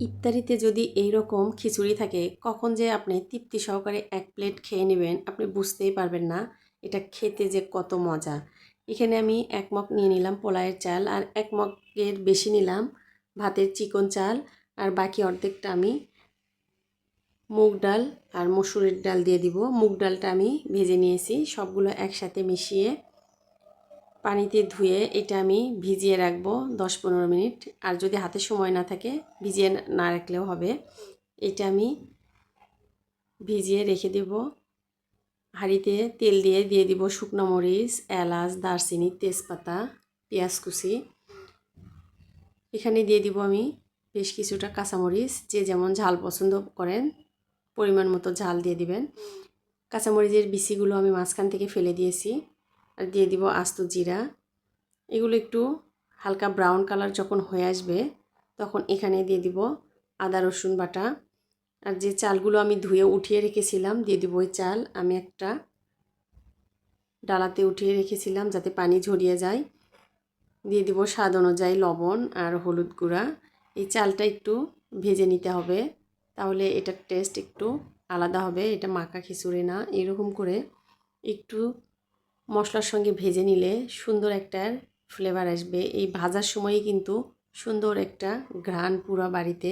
ইফতারিতে যদি এই রকম খিচুড়ি থাকে কখন যে আপনি তৃপ্তি সহকারে এক প্লেট খেয়ে নেবেন আপনি বুঝতেই পারবেন না এটা খেতে যে কত মজা। এখানে আমি 1 মগ নিয়ে নিলাম পোলাওয়ের চাল আর 1 মগের বেশি নিলাম ভাতের চিকন চাল আর বাকি অর্ধেকটা আমি মুগ ডাল আর মসুরের ডাল দিয়ে দিব। মুগ ডালটা আমি ভেজে নিয়েছি, সবগুলো একসাথে মিশিয়ে পানিতে ধুয়ে এটা আমি ভিজিয়ে রাখবো 10-15 মিনিট। আর যদি হাতে সময় না থাকে ভিজিয়ে না রাখলেও হবে। এটা আমি ভিজিয়ে রেখে দেব। হাঁড়িতে তেল দিয়ে দিব শুকনো মরিচ, এলাচ, দারচিনি, তেজপাতা, পেঁয়াজ কুচি। এখানে দিয়ে দিব আমি বেশ কিছুটা কাঁচামরিচ, যে যেমন ঝাল পছন্দ করেন পরিমাণ মতো ঝাল দিয়ে দিবেন। কাঁচামরিচের বিচিগুলো আমি মাঝখান থেকে ফেলে দিয়েছি। আর দিয়ে দিব আস্ত জিরা। এগুলো একটু হালকা ব্রাউন কালার যখন হয়ে আসবে তখন এখানে দিয়ে দিব আদা রসুন বাটা। আর যে চালগুলো আমি ধুয়ে উঠিয়ে রেখেছিলাম দিয়ে দিব ওই চাল আমি একটা ডালাতে উঠিয়ে রেখেছিলাম যাতে পানি ঝরিয়ে যায়। দিয়ে দিব স্বাদ অনুযায়ী লবণ আর হলুদ গুঁড়া। এই চালটা একটু ভেজে নিতে হবে, তাহলে এটার টেস্ট একটু আলাদা হবে। এটা মাখা খিচুড়ি না, এরকম করে একটু মশলার সঙ্গে ভেজে নিলে সুন্দর একটা ফ্লেভার আসবে। এই ভাজার সময়ই কিন্তু সুন্দর একটা ঘ্রাণ পুরো বাড়িতে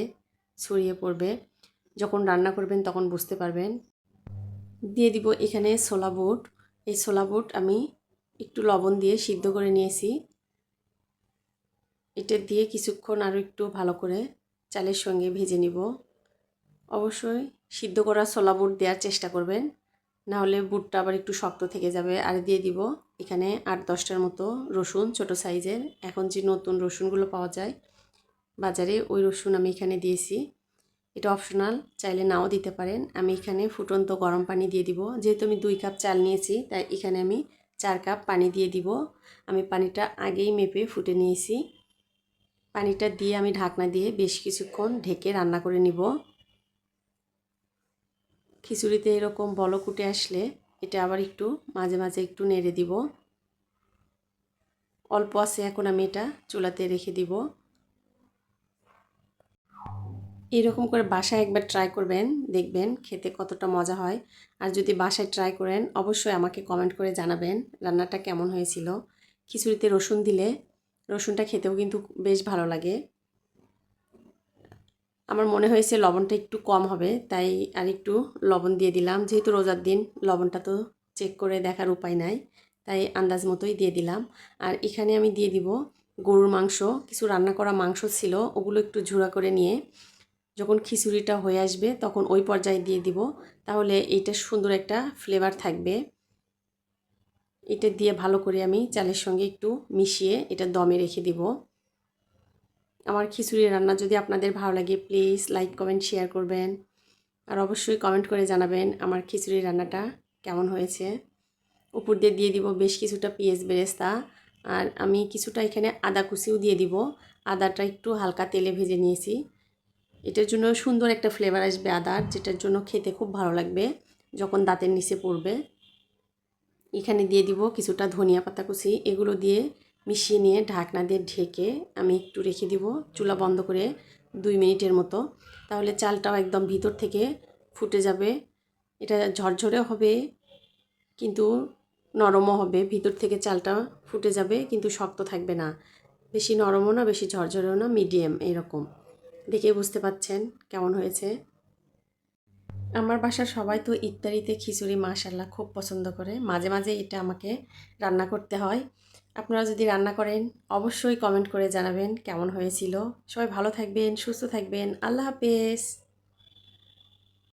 ছড়িয়ে পড়বে। যখন রান্না করবেন তখন বুঝতে পারবেন। দিয়ে দিব এখানে ছোলা বুট। এই ছোলা বুট আমি একটু লবণ দিয়ে সিদ্ধ করে নিয়েছি। এটা দিয়ে কিছুক্ষণ আরও একটু ভালো করে চালের সঙ্গে ভেজে নিব। অবশ্যই সিদ্ধ করা ছোলা বুট দেওয়ার চেষ্টা করবেন, না হলে বুটটা আবার একটু শক্ত থেকে যাবে। আর দিয়ে দিব এখানে 8-10টার মতো রসুন, ছোট সাইজের। এখন যে নতুন রসুনগুলো পাওয়া যায় বাজারে, ওই রসুন আমি এখানে দিয়েছি। এটা অপশনাল, চাইলে নাও দিতে পারেন। আমি এখানে ফুটন্ত গরম পানি দিয়ে দিব। যেহেতু আমি 2 কাপ চাল নিয়েছি তাই এখানে আমি 4 কাপ পানি দিয়ে দিব। আমি পানিটা আগেই মেপে ফুটে নিয়েছি। পানিটা দিয়ে আমি ঢাকনা দিয়ে বেশ কিছুক্ষণ ঢেকে রান্না করে নিব। খিচুড়িতে এরকম বলক উঠে আসলে এটা আবার একটু মাঝে মাঝে একটু নেড়ে দিব। অল্প আছে এখন আমি এটা চুলাতে রেখে দিব। এরকম করে বাসায় একবার ট্রাই করবেন, দেখবেন খেতে কতটা মজা হয়। আর যদি বাসায় ট্রাই করেন অবশ্যই আমাকে কমেন্ট করে জানাবেন রান্নাটা কেমন হয়েছিল। খিচুড়িতে রসুন দিলে রসুনটা খেতেও কিন্তু বেশ ভালো লাগে। আমার মনে হয়েছে লবণটা একটু কম হবে, তাই আর একটু লবণ দিয়ে দিলাম। যেহেতু রোজার দিন লবণটা তো চেক করে দেখার উপায় নাই, তাই আন্দাজ মতোই দিয়ে দিলাম। আর এখানে আমি দিয়ে দিব গরুর মাংস। কিছু রান্না করা মাংস ছিল, ওগুলো একটু ঝুড়া করে নিয়ে যখন খিচুড়িটা হয়ে আসবে তখন ওই পর্যায়ে দিয়ে দিব। তাহলে এইটা সুন্দর একটা ফ্লেভার থাকবে। এটা দিয়ে ভালো করে আমি চালের সঙ্গে একটু মিশিয়ে এটা দমে রেখে দিব। আমার খিচুড়ি রান্না যদি আপনাদের ভালো লাগে প্লিজ লাইক কমেন্ট শেয়ার করবেন। আর অবশ্যই কমেন্ট করে জানাবেন আমার খিচুড়ি রান্নাটা কেমন হয়েছে। উপর দিয়ে দিব বেশ কিছুটা পেঁয়াজ বেরেস্তা। আর আমি কিছুটা এখানে আদা কুচিও দিয়ে দিব। আদাটা একটু হালকা তেলে ভেজে নিয়েছি। এটার জন্য সুন্দর একটা ফ্লেভার আসবে আদার, যেটার জন্য খেতে খুব ভালো লাগবে যখন দাঁতের নিচে পড়বে। এখানে দিয়ে দিব কিছুটা ধনিয়া পাতা কুচি। এগুলো দিয়ে মিশিয়ে নিয়ে ঢাকনা দিয়ে ঢেকে আমি একটু রেখে দিব চুলা বন্ধ করে 2 মিনিটের মতো। তাহলে চালটাও একদম ভিতর থেকে ফুটে যাবে। এটা ঝরঝরে হবে কিন্তু নরমও হবে। ভিতর থেকে চালটা ফুটে যাবে কিন্তু শক্ত থাকবে না, বেশি নরমও না বেশি ঝরঝরেও না, মিডিয়াম এরকম। দেখে বুঝতে পাচ্ছেন কেমন হয়েছে। আমার বাসার সবাই তো ইফতারিতে খিচুড়ি মাশাআল্লাহ খুব পছন্দ করে। মাঝে মাঝে এটা আমাকে রান্না করতে হয়। আপনারা যদি রান্না করেন অবশ্যই কমেন্ট করে জানাবেন কেমন হয়েছিল। সবাই ভালো থাকবেন, সুস্থ থাকবেন। আল্লাহ হাফেজ।